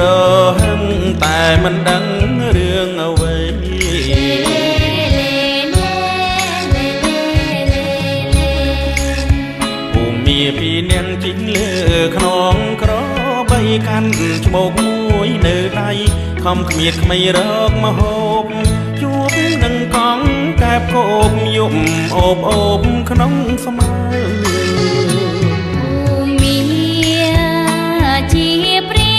ត្រហឹងតែមិនដឹងរឿងអ្វីភូមិពីនាងជីងលើខ្នងក្របីកាន់ច្បោកមួយនៅដៃខំគ្មៀតគ្មីរកមហូបជួបនឹងកង់កែបគោបយប់អូបអូបក្នុងស្មៅជាព្រៀ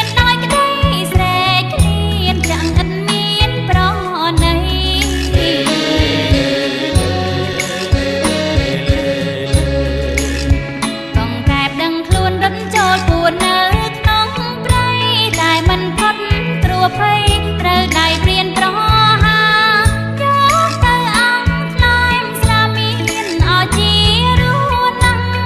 នដោយក្តីស្រែកឃ្លានចាំងឥតមានប្រណីកងកែបដឹងខ្លួនរត់ចូលពួននៅក្នុងព្រៃតែមិនផុតគ្រោះភ័យត្រូវដៃព្រៀនប្រហាយកទៅអង្គខ្លែមស្លាមានឲ្យជារស់ណាស់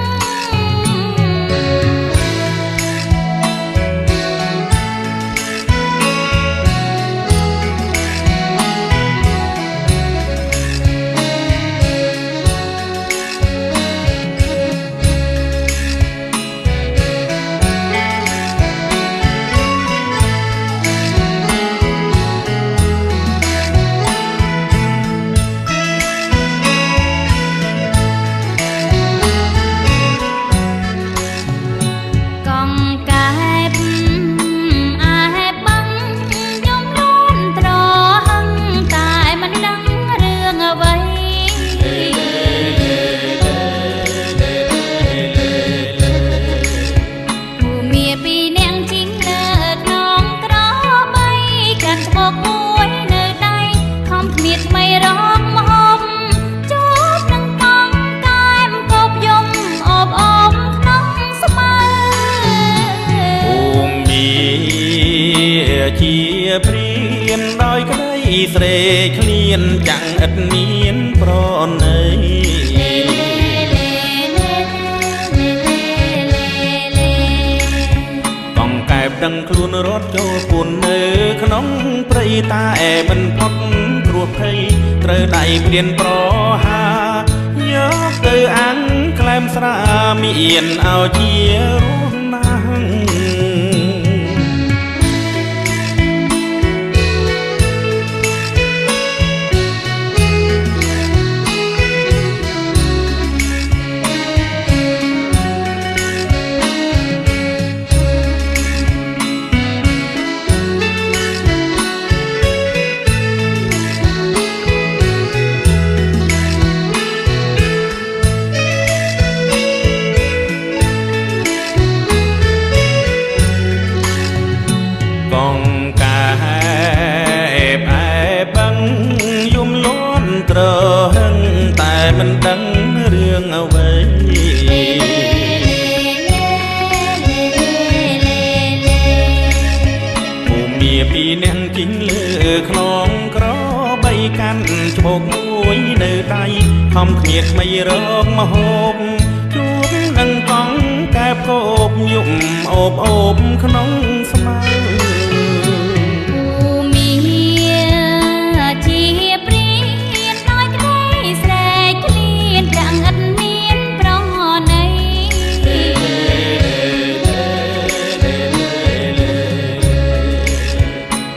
ជាព្រៀនដោយក្តីស្រែកឃ្លានចាំងឥតមានប្រណីកងកែបដឹងខ្លួនរត់ចូលពួននៅក្នុងព្រៃតែមិនផុតគ្រោះភ័យត្រូវដៃព្រៀនប្រហាយកទៅអាំងក្លែមស្រាមានឲ្យជារស់ណាស់កងកែបអែបឹងយំលន់ត្រហឹងតែមិនដឹងរឿងអ្វីភូមិពីនាងជីងលើខ្នងក្របីកាន់ច្បោកមួយនៅដៃខំគ្មៀតគ្មីរកមហូបជួបនឹងកង់កែបគោបយប់អូបអូបក្នុងស្មៅ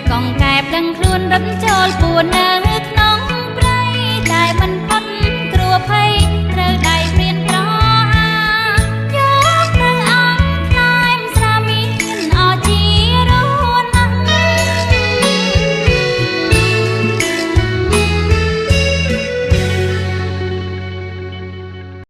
កងកែបដឹងខ្លួនរត់ចូលពួននៅ